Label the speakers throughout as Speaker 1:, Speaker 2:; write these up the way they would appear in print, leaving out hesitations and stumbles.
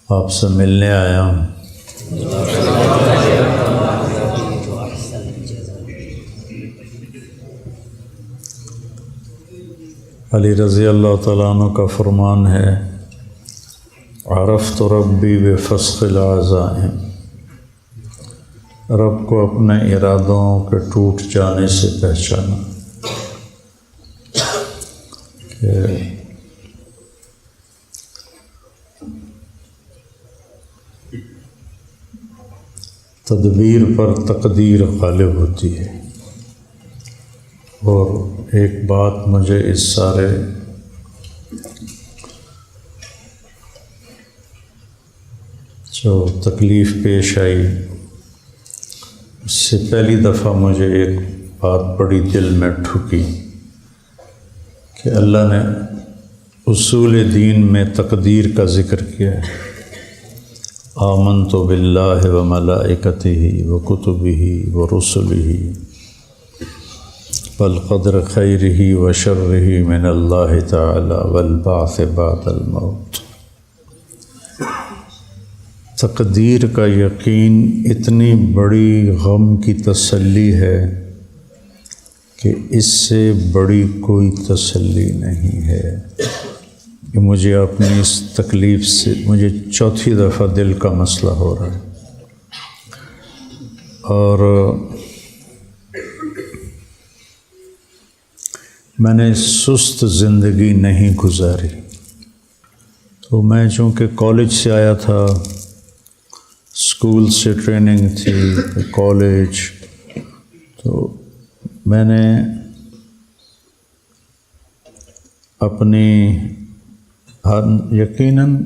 Speaker 1: آپ سے ملنے آیا ہوں۔ علی رضی اللہ تعالیٰ عنہ کا فرمان ہے، عرفت ربی بفسخ العزائم، رب کو اپنے ارادوں کے ٹوٹ جانے سے پہچانا کہ تدبیر پر تقدیر غالب ہوتی ہے۔ اور ایک بات مجھے اس سارے جو تکلیف پیش آئی اس سے پہلی دفعہ مجھے ایک بات بڑی دل میں ٹھکی کہ اللہ نے اصول دین میں تقدیر کا ذکر کیا ہے۔ آمنت باللہ وملائکتہ وکتبہ ورسلہ والقدر خیرہ وشرہ من اللہ تعالی والبعث بعد الموت۔ تقدیر کا یقین اتنی بڑی غم کی تسلی ہے کہ اس سے بڑی کوئی تسلی نہیں ہے۔ کہ مجھے اپنی اس تکلیف سے مجھے چوتھی دفعہ دل کا مسئلہ ہو رہا ہے، اور میں نے سست زندگی نہیں گزاری۔ تو میں چونکہ کالج سے آیا تھا، اسکول سے ٹریننگ تھی، کالج، تو میں نے اپنی یقیناً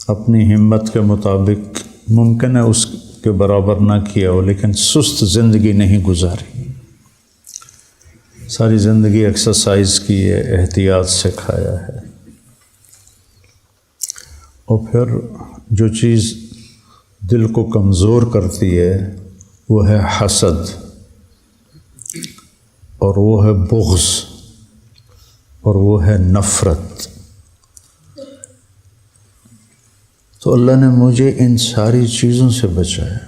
Speaker 1: اپنی ہمت کے مطابق ممکن ہے اس کے برابر نہ کیا ہو، لیکن سست زندگی نہیں گزاری۔ ساری زندگی ایکسرسائز کی ہے، احتیاط سے کھایا ہے۔ اور پھر جو چیز دل کو کمزور کرتی ہے وہ ہے حسد، اور وہ ہے بغض، اور وہ ہے نفرت۔ تو اللہ نے مجھے ان ساری چیزوں سے بچایا۔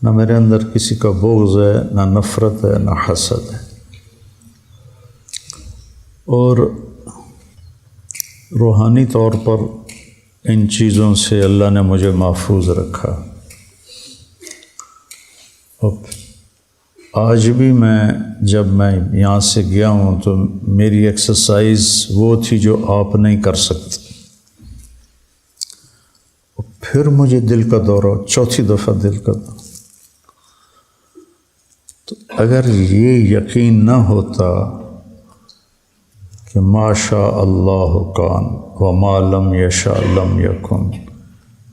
Speaker 1: نہ میرے اندر کسی کا بغض ہے، نہ نفرت ہے، نہ حسد ہے، اور روحانی طور پر ان چیزوں سے اللہ نے مجھے محفوظ رکھا۔ اور آج بھی جب میں یہاں سے گیا ہوں تو میری ایکسرسائز وہ تھی جو آپ نہیں کر سکتے۔ اور پھر مجھے دل کا دورہ، چوتھی دفعہ دل کا دورہ۔ تو اگر یہ یقین نہ ہوتا کہ ما شاء اللہ کان وما لم یشاء لم یکن،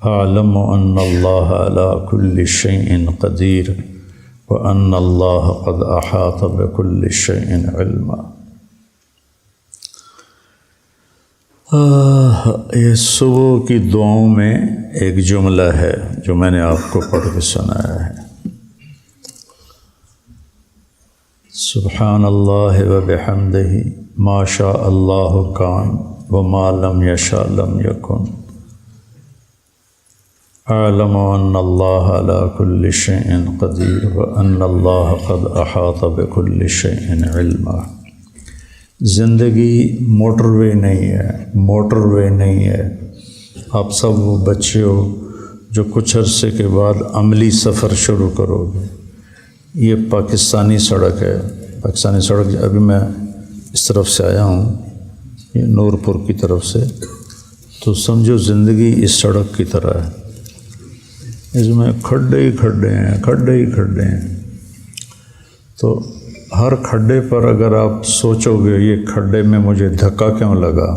Speaker 1: اعلم ان اللہ علی کل شیء قدیر وان اللہ قد احاط بکل شیء علما۔ یہ صبح کی دعاؤں میں ایک جملہ ہے جو میں نے آپ کو پڑھ کے سنایا ہے۔ سبحان اللہ وبحمدہ ما شاء اللہ کان وما لم یشاء لم یکن، اعلم ان اللہ علی کل شیء قدیر وان اللہ قد احاط بکل شیء علما۔ زندگی موٹر وے نہیں ہے، موٹر وے نہیں ہے۔ آپ سب وہ بچے ہو جو کچھ عرصے کے بعد عملی سفر شروع کرو گے۔ یہ پاکستانی سڑک ہے، پاکستانی سڑک۔ ابھی میں اس طرف سے آیا ہوں، یہ نورپور کی طرف سے، تو سمجھو زندگی اس سڑک کی طرح ہے، اس میں کھڈے ہی کھڈے ہیں، کھڈے ہی کھڈے ہیں۔ تو ہر کھڈے پر اگر آپ سوچو گے یہ کھڈے میں مجھے دھکا کیوں لگا،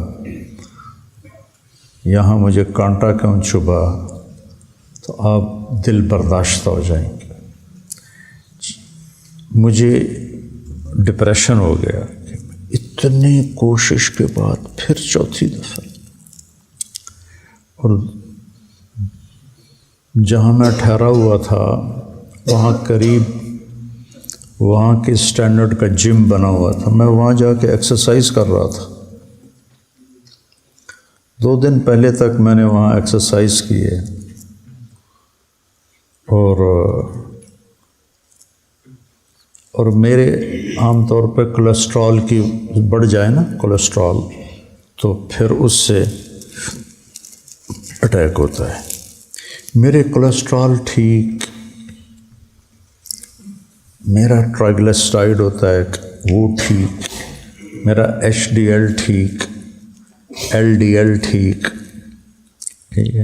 Speaker 1: یہاں مجھے کانٹا کیوں چبھا، تو آپ دل برداشتہ ہو جائیں گے۔ مجھے ڈپریشن ہو گیا کہ اتنی کوشش کے بعد پھر چوتھی دفعہ، اور جہاں میں ٹھہرا ہوا تھا وہاں قریب وہاں کے اسٹینڈرڈ کا جم بنا ہوا تھا، میں وہاں جا کے ایکسرسائز کر رہا تھا۔ 2 دن پہلے تک میں نے وہاں ایکسرسائز کی ہے، اور میرے عام طور پہ کولیسٹرول کی بڑھ جائے نا کولیسٹرول، تو پھر اس سے اٹیک ہوتا ہے۔ میرے کولیسٹرول ٹھیک، میرا ٹرائیگلیسرائڈ ہوتا ہے وہ ٹھیک، میرا HDL ٹھیک، LDL ٹھیک ہے،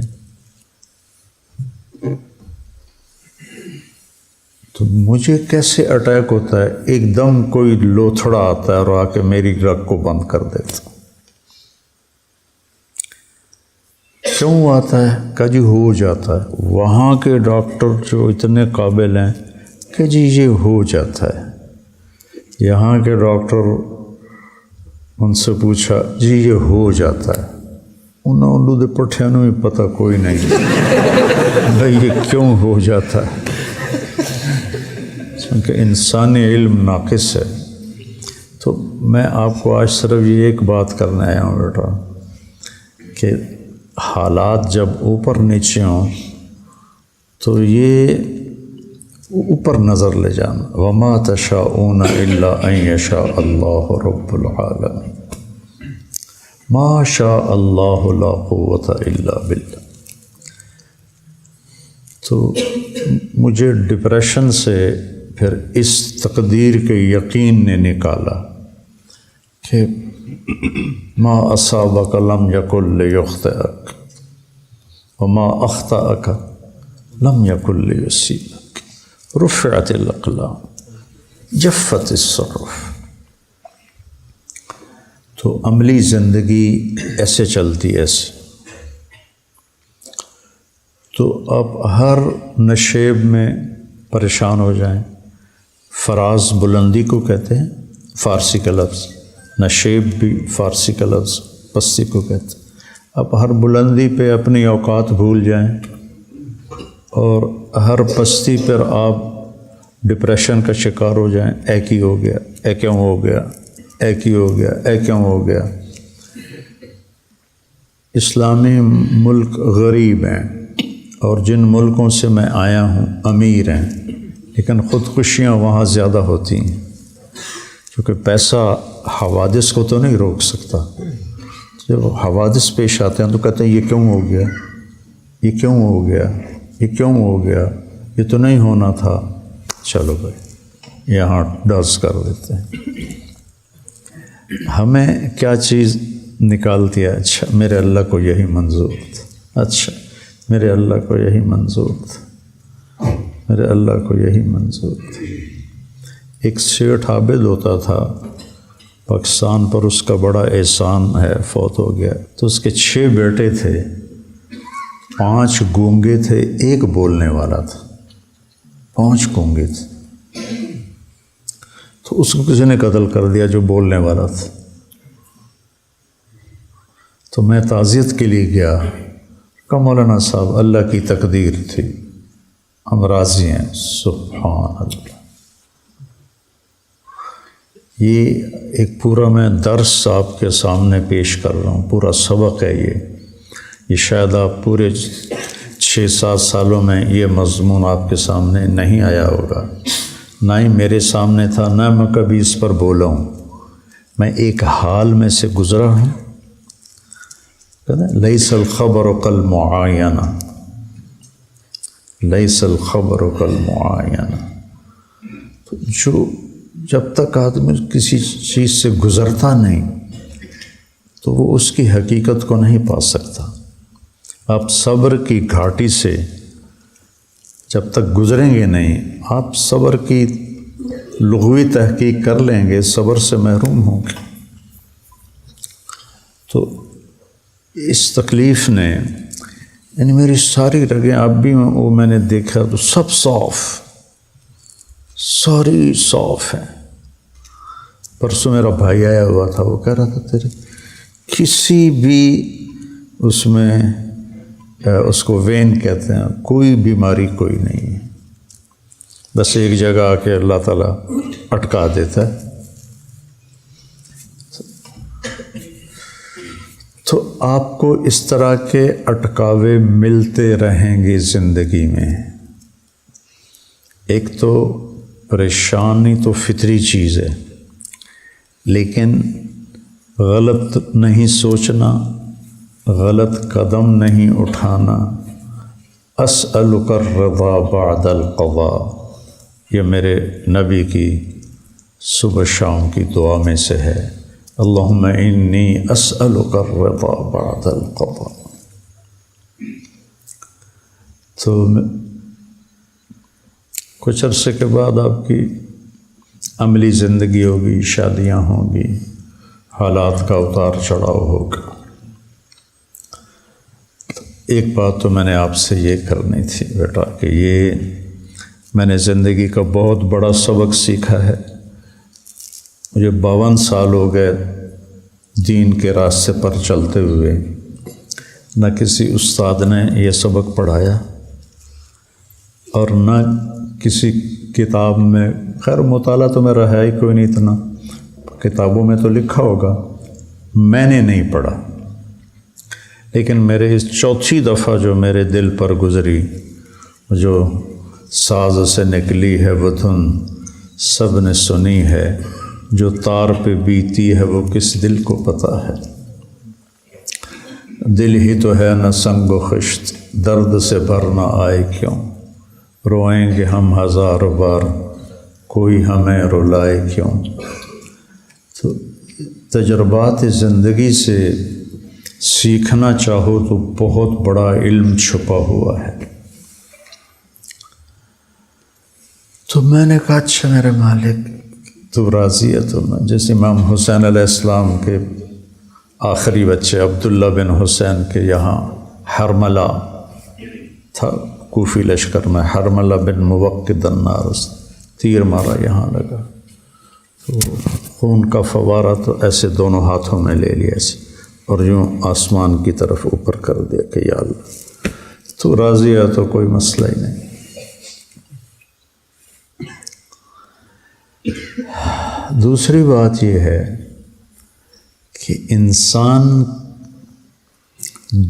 Speaker 1: تو مجھے کیسے اٹیک ہوتا ہے؟ ایک دم کوئی لوتھڑا آتا ہے اور آ کے میری رگ کو بند کر دیتا۔ کیوں آتا ہے؟ کہ جی ہو جاتا ہے۔ وہاں کے ڈاکٹر جو اتنے قابل ہیں کہ جی یہ ہو جاتا ہے، یہاں کے ڈاکٹر ان سے پوچھا جی یہ ہو جاتا ہے، انہوں دے پٹھیاں نوں بھی پتہ کوئی نہیں بھائی یہ کیوں ہو جاتا ہے، کیونکہ انسانی علم ناقص ہے۔ تو میں آپ کو آج صرف یہ ایک بات کرنے آیا ہوں بیٹا کہ حالات جب اوپر نیچے ہوں تو یہ اوپر نظر لے جانا، وما تشاءون الا ان یشاء اللہ رب العالمین، ما شاء اللہ لا قوة الا باللہ۔ تو مجھے ڈپریشن سے پھر اس تقدیر کے یقین نے نکالا کہ ما اصابک لم یکن لیخطئک وما اخطأک لم یکن لیصیبک، رفعت الاقلام جفت الصحف۔ تو عملی زندگی ایسے چلتی ہے ایسے۔ تو آپ ہر نشیب میں پریشان ہو جائیں، فراز بلندی کو کہتے ہیں فارسی کا لفظ، نشیب بھی فارسی کا لفظ پستی کو کہتے ہیں۔ آپ ہر بلندی پہ اپنی اوقات بھول جائیں اور ہر پستی پر آپ ڈپریشن کا شکار ہو جائیں، اے کی ہو گیا، اے کیوں ہو گیا، اے کی ہو گیا، اے کیوں ہو گیا۔ اسلامی ملک غریب ہیں اور جن ملکوں سے میں آیا ہوں امیر ہیں، لیکن خودکشیاں وہاں زیادہ ہوتی ہیں، کیونکہ پیسہ حوادث کو تو نہیں روک سکتا۔ جب حوادث پیش آتے ہیں تو کہتے ہیں یہ کیوں ہو گیا، یہ کیوں ہو گیا، یہ کیوں ہو گیا، یہ تو نہیں ہونا تھا، چلو بھائی یہاں ڈز کر دیتے ہیں۔ ہمیں کیا چیز نکالتی ہے؟ اچھا میرے اللہ کو یہی منظور تھا، اچھا میرے اللہ کو یہی منظور تھا، میرے اللہ کو یہی منظور تھا۔ ایک سیٹھ عابد ہوتا تھا پاکستان پر، اس کا بڑا احسان ہے، فوت ہو گیا۔ تو اس کے 6 بیٹے تھے، 5 گونگے تھے، 1 بولنے والا تھا، 5 گونگے تھے۔ تو اس کو کسی نے قتل کر دیا جو بولنے والا تھا۔ تو میں تعزیت کے لیے گیا، کہا مولانا صاحب اللہ کی تقدیر تھی، ہم راضی ہیں۔ سبحان اللہ۔ یہ ایک پورا میں درس آپ کے سامنے پیش کر رہا ہوں، پورا سبق ہے یہ شاید آپ پورے 6-7 سالوں میں یہ مضمون آپ کے سامنے نہیں آیا ہوگا، نہ ہی میرے سامنے تھا، نہ میں کبھی اس پر بولا ہوں۔ میں ایک حال میں سے گزرا ہوں، لیس الخبر کالمعاینہ، لیس الخبر کالمعاینہ۔ جو جب تک آدمی کسی چیز سے گزرتا نہیں تو وہ اس کی حقیقت کو نہیں پا سکتا۔ آپ صبر کی گھاٹی سے جب تک گزریں گے نہیں، آپ صبر کی لغوی تحقیق کر لیں گے، صبر سے محروم ہوں گے۔ تو اس تکلیف نے یعنی میری ساری رگیں اب بھی وہ میں نے دیکھا تو سب صاف، ساری صاف ہیں۔ پرسوں میرا بھائی آیا ہوا تھا، وہ کہہ رہا تھا تیرے کسی بھی اس میں اس کو وین کہتے ہیں، کوئی بیماری کوئی نہیں ہے، بس ایک جگہ آ کے اللہ تعالیٰ اٹکا دیتا ہے۔ تو آپ کو اس طرح کے اٹکاوے ملتے رہیں گے زندگی میں۔ ایک تو پریشانی تو فطری چیز ہے، لیکن غلط نہیں سوچنا، غلط قدم نہیں اٹھانا۔ اسألک الرضا بعد القضاء، یہ میرے نبی کی صبح شام کی دعا میں سے ہے، اللہم انی اسألک الرضا بعد القضاء۔ تو کچھ عرصے کے بعد آپ کی عملی زندگی ہوگی، شادیاں ہوں گی، حالات کا اتار چڑھاؤ ہوگا۔ ایک بات تو میں نے آپ سے یہ کرنی تھی بیٹا کہ یہ میں نے زندگی کا بہت بڑا سبق سیکھا ہے۔ مجھے 52 سال ہو گئے دین کے راستے پر چلتے ہوئے، نہ کسی استاد نے یہ سبق پڑھایا اور نہ کسی کتاب میں، خیر مطالعہ تو میرا ہے ہی کوئی نہیں اتنا، کتابوں میں تو لکھا ہوگا، میں نے نہیں پڑھا۔ لیکن میرے اس چوتھی دفعہ جو میرے دل پر گزری، جو ساز سے نکلی ہے وہ دھن سب نے سنی ہے، جو تار پہ بیتی ہے وہ کس دل کو پتہ ہے۔ دل ہی تو ہے نہ سنگ و خشت، درد سے بھر نہ آئے کیوں، روئیں گے ہم ہزار بار، کوئی ہمیں رلائے کیوں۔ تو تجربات زندگی سے سیکھنا چاہو تو بہت بڑا علم چھپا ہوا ہے۔ تو میں نے کہا اچھا میرے مالک تو راضی ہے تو میں، جیسے امام حسین علیہ السلام کے آخری بچے عبداللہ بن حسین کے یہاں حرملہ تھا، کوفی لشکر میں، حرملہ بن موقد النار، تیر مارا یہاں لگا، تو خون کا فوارہ تو ایسے دونوں ہاتھوں میں لے لیا ایسے، اور یوں آسمان کی طرف اوپر کر دیا کہ یا اللہ تو راضی ہے تو کوئی مسئلہ ہی نہیں۔ دوسری بات یہ ہے کہ انسان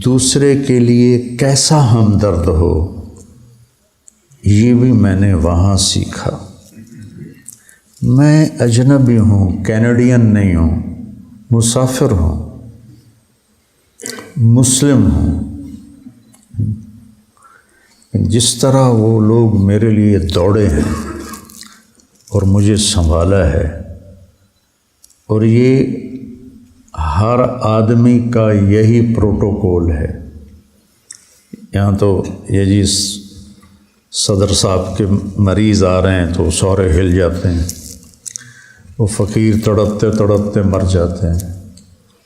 Speaker 1: دوسرے کے لیے کیسا ہمدرد ہو، یہ بھی میں نے وہاں سیکھا۔ میں اجنبی ہوں، کینیڈین نہیں ہوں، مسافر ہوں، مسلم ہوں، جس طرح وہ لوگ میرے لیے دوڑے ہیں اور مجھے سنبھالا ہے، اور یہ ہر آدمی کا یہی پروٹوکول ہے۔ یہاں تو یہ جی صدر صاحب کے مریض آ رہے ہیں تو سارے ہل جاتے ہیں، وہ فقیر تڑپتے تڑپتے مر جاتے ہیں،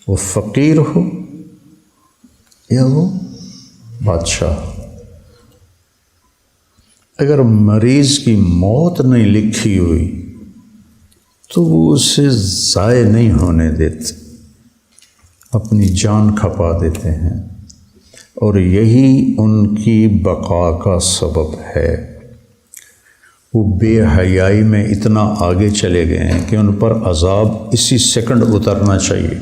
Speaker 1: وہ فقیر ہو یا وہ بادشاہ۔ اگر مریض کی موت نہیں لکھی ہوئی تو وہ اسے ضائع نہیں ہونے دیتے، اپنی جان کھپا دیتے ہیں، اور یہی ان کی بقا کا سبب ہے۔ وہ بے حیائی میں اتنا آگے چلے گئے ہیں کہ ان پر عذاب اسی سیکنڈ اترنا چاہیے۔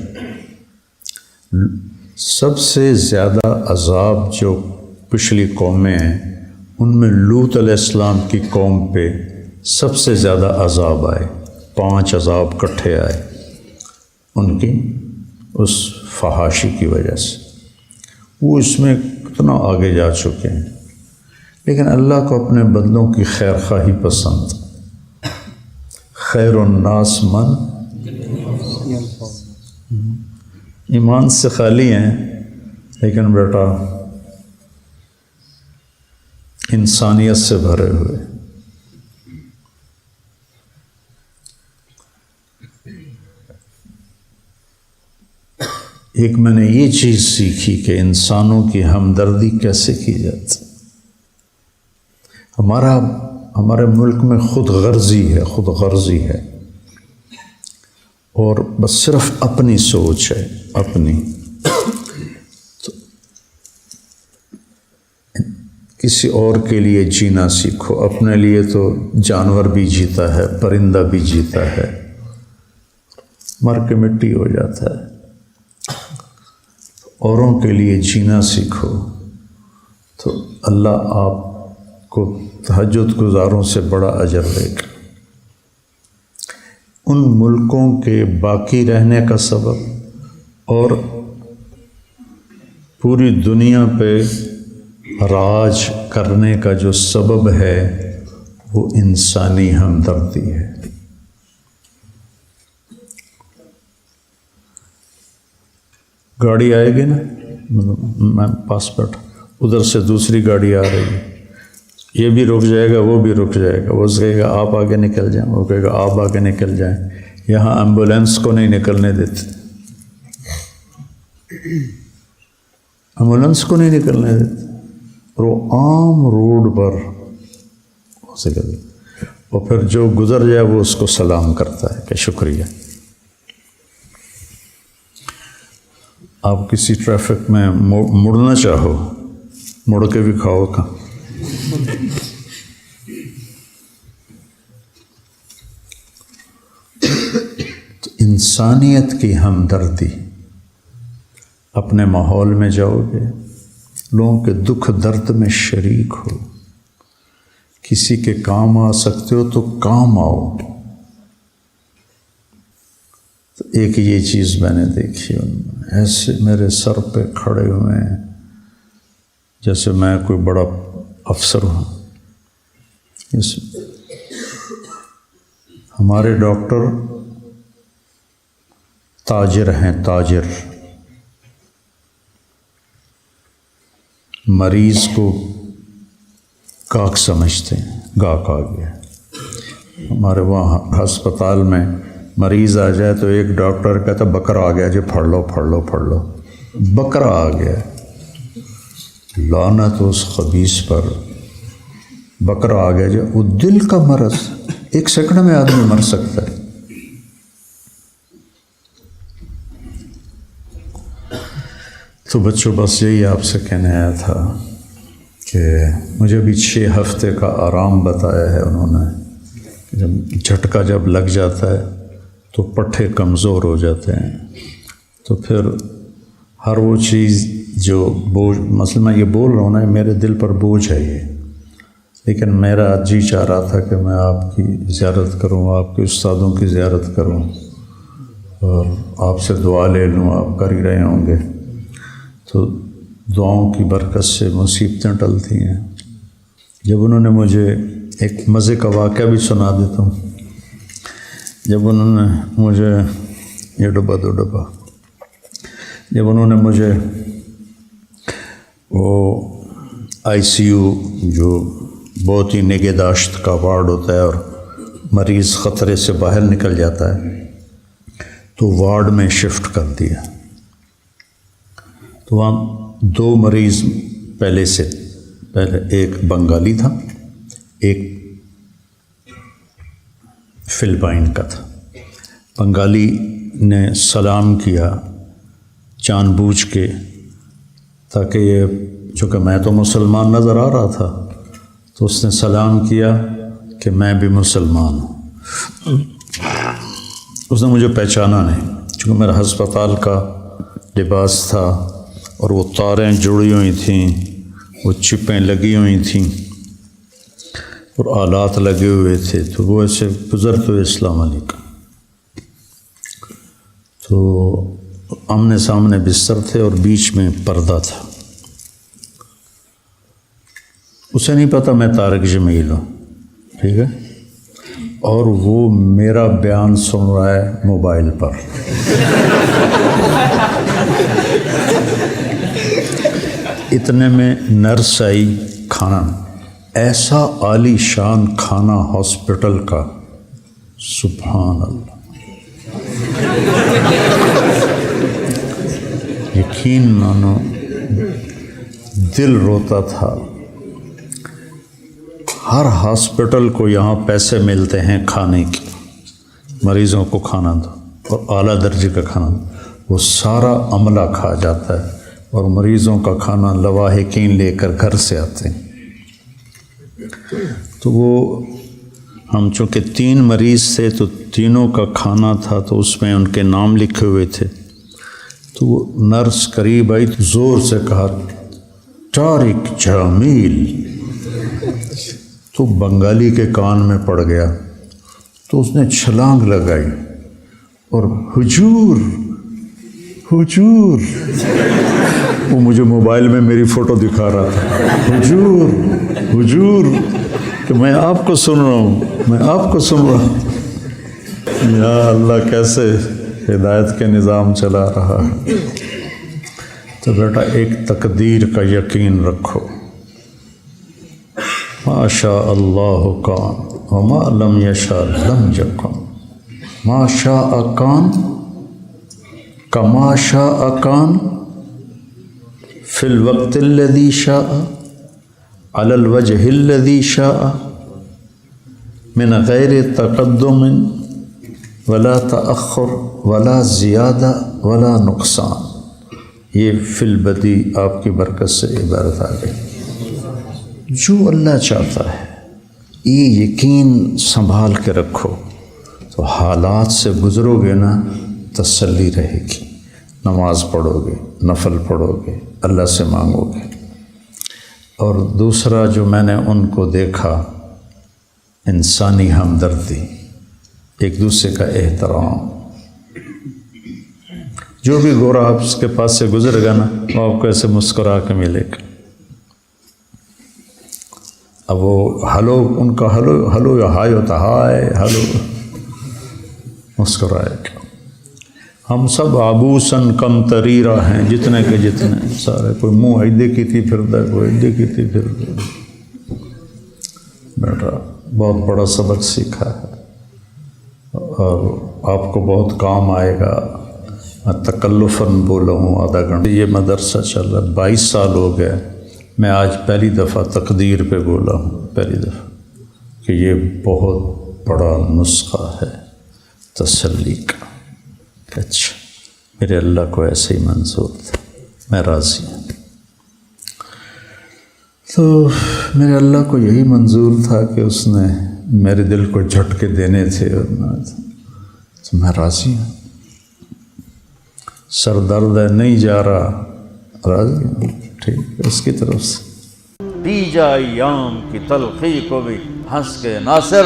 Speaker 1: سب سے زیادہ عذاب جو پچھلی قومیں ہیں ان میں لوط علیہ السلام کی قوم پہ سب سے زیادہ عذاب آئے، 5 عذاب کٹھے آئے ان کی اس فحاشی کی وجہ سے۔ وہ اس میں کتنا آگے جا چکے ہیں، لیکن اللہ کو اپنے بندوں کی خیر خواہی پسند۔ خیر الناس من ایمان سے خالی ہیں، لیکن بیٹا انسانیت سے بھرے ہوئے۔ ایک میں نے یہ چیز سیکھی کہ انسانوں کی ہمدردی کیسے کی جاتی۔ ہمارے ملک میں خود غرضی ہے اور بس صرف اپنی سوچ ہے، اپنی۔ تو کسی اور کے لیے جینا سیکھو، اپنے لیے تو جانور بھی جیتا ہے، پرندہ بھی جیتا ہے، مر کے مٹی ہو جاتا ہے۔ اوروں کے لیے جینا سیکھو تو اللہ آپ کو تہجد گزاروں سے بڑا اجر دے گا۔ ان ملکوں کے باقی رہنے کا سبب اور پوری دنیا پہ راج کرنے کا جو سبب ہے وہ انسانی ہمدردی ہے۔ گاڑی آئے گی نا، میں پاس بیٹھا، ادھر سے دوسری گاڑی آ رہی ہے، یہ بھی رک جائے گا، وہ بھی رک جائے گا، وہ کہے گا آپ آگے نکل جائیں، وہ کہے گا آپ آگے نکل جائیں۔ یہاں ایمبولینس کو نہیں نکلنے دیتے، ایمبولینس کو نہیں نکلنے دیتے، اور وہ عام روڈ پر اسے کہتے، اور پھر جو گزر جائے وہ اس کو سلام کرتا ہے کہ شکریہ۔ آپ کسی ٹریفک میں مڑنا چاہو، مڑ کے بھی کھاؤ کا۔ تو انسانیت کی ہمدردی، اپنے ماحول میں جاؤ گے، لوگوں کے دکھ درد میں شریک ہو، کسی کے کام آ سکتے ہو تو کام آؤ۔ تو ایک یہ چیز میں نے دیکھی، ان میں ایسے میرے سر پہ کھڑے ہوئے ہیں جیسے میں کوئی بڑا افسر ہوں۔ ہمارے ڈاکٹر تاجر ہیں، تاجر، مریض کو گاہک سمجھتے ہیں، گاہک آ گیا۔ ہمارے وہاں ہسپتال میں مریض آ جائے تو ایک ڈاکٹر کہتا بکرا آ گیا جی، پڑھ لو پڑھ لو پڑھ لو، بکرا آ گیا۔ لعنت اس خبیث پر، بکرا آ گیا جی، وہ دل کا مرض، ایک سیکنڈ میں آدمی مر سکتا ہے۔ تو بچوں بس یہی آپ سے کہنے آیا تھا کہ مجھے بھی 6 ہفتے کا آرام بتایا ہے انہوں نے۔ جھٹکا جب لگ جاتا ہے تو پٹھے کمزور ہو جاتے ہیں، تو پھر ہر وہ چیز جو بوجھ، مثلا میں یہ بول رہا ہوں نا، میرے دل پر بوجھ ہے یہ، لیکن میرا جی چاہ رہا تھا کہ میں آپ کی زیارت کروں، آپ کے استادوں کی زیارت کروں اور آپ سے دعا لے لوں، آپ کر ہی رہے ہوں گے۔ تو دعاؤں کی برکت سے مصیبتیں ٹلتی ہیں۔ جب انہوں نے مجھے ایک مزے کا واقعہ بھی سنا دیتا ہوں، جب انہوں نے مجھے یہ ڈبہ دو ڈبہ، جب انہوں نے مجھے وہ ICU جو بہت ہی نگہداشت کا وارڈ ہوتا ہے اور مریض خطرے سے باہر نکل جاتا ہے، تو وارڈ میں شفٹ کر دیا، تو وہاں 2 مریض پہلے ایک بنگالی تھا، ایک فلپائن کا تھا۔ بنگالی نے سلام کیا جان بوجھ کے، تاکہ یہ، چونکہ میں تو مسلمان نظر آ رہا تھا، تو اس نے سلام کیا کہ میں بھی مسلمان ہوں۔ اس نے مجھے پہچانا نہیں، چونکہ میرا ہسپتال کا لباس تھا اور وہ تاریں جڑی ہوئی تھیں، وہ چپیں لگی ہوئی تھیں اور آلات لگے ہوئے تھے، تو وہ ایسے گزرتے ہوئے السلام علیکم۔ تو آمنے سامنے بستر تھے اور بیچ میں پردہ تھا۔ اسے نہیں پتا میں طارق جمیل ہوں، ٹھیک ہے، اور وہ میرا بیان سن رہا ہے موبائل پر۔ اتنے میں نرس آئی، کھانا، ایسا عالی شان کھانا ہاسپٹل کا، سبحان اللہ، یقین مانو دل روتا تھا۔ ہر ہاسپٹل کو یہاں پیسے ملتے ہیں کھانے کے، مریضوں کو کھانا دو اور اعلیٰ درجے کا کھانا دو، وہ سارا عملہ کھا جاتا ہے اور مریضوں کا کھانا لواحقین لے کر گھر سے آتے ہیں۔ تو وہ ہم چونکہ 3 مریض تھے تو تینوں کا کھانا تھا، تو اس میں ان کے نام لکھے ہوئے تھے، تو تو وہ نرس قریب آئی تو زور سے کہا طارق جمیل، تو بنگالی کے کان میں پڑ گیا، تو اس نے چھلانگ لگائی اور حضور حضور، وہ مجھے موبائل میں میری فوٹو دکھا رہا تھا، حضور حضور، کہ میں آپ کو سن رہا ہوں، میں آپ کو سن رہا ہوں۔ یا اللہ کیسے ہدایت کے نظام چلا رہا ہے۔ تو بیٹا ایک تقدیر کا یقین رکھو، ما شاء اللہ کان وما لم یشاء لم یکن، ما شاء کان کما شاء کان فی الوقت الذی شاء علی الوجہ الذی شاء من غیر تقدم ولا تأخر ولا زیادہ ولا نقصان۔ یہ فی البدی آپ کی برکت سے عبارت آ گئی۔ جو اللہ چاہتا ہے یہ یقین سنبھال کے رکھو، تو حالات سے گزرو گے نا تسلی رہے گی، نماز پڑھو گے، نفل پڑھو گے، اللہ سے مانگو گے۔ اور دوسرا جو میں نے ان کو دیکھا، انسانی ہمدردی، ایک دوسرے کا احترام۔ جو بھی گورا آپ اس کے پاس سے گزر گا نا، وہ آپ کو ایسے مسکرا کے ملے گا۔ اب وہ ہلو، ان کا ہلو ہلو یا ہائے ہوتا، ہائے ہلو، مسکرائے گا۔ ہم سب عبوسن کم تریرہ ہیں، جتنے کے جتنے سارے، کوئی منہ ایدے کی تھی پھردا ہے، کوئی ایدے کی تھی پھردا ہے۔ بیٹا بہت بڑا سبق سیکھا ہے اور آپ کو بہت کام آئے گا۔ میں تکلفاً بولا ہوں آدھا گھنٹہ، یہ مدرسہ چل رہا ہے، 22 سال ہو گئے، میں آج پہلی دفعہ تقدیر پہ بولا ہوں، پہلی دفعہ، کہ یہ بہت بڑا نسخہ ہے تسلی کا۔ اچھا میرے اللہ کو ایسے ہی منظور تھا، میں راضی ہوں۔ تو میرے اللہ کو یہی منظور تھا کہ اس نے میرے دل کو جھٹکے دینے تھے، اور تو میں راضی ہوں۔ سر درد ہے، نہیں جا رہا، راضی ہوں، ٹھیک ہے، اس کی طرف سے دی جا ایام کی تلخی کو بھی ہنس کے ناصر،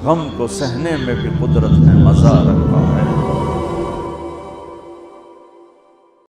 Speaker 1: غم کو سہنے میں بھی قدرت نے مزہ رکھا ہے۔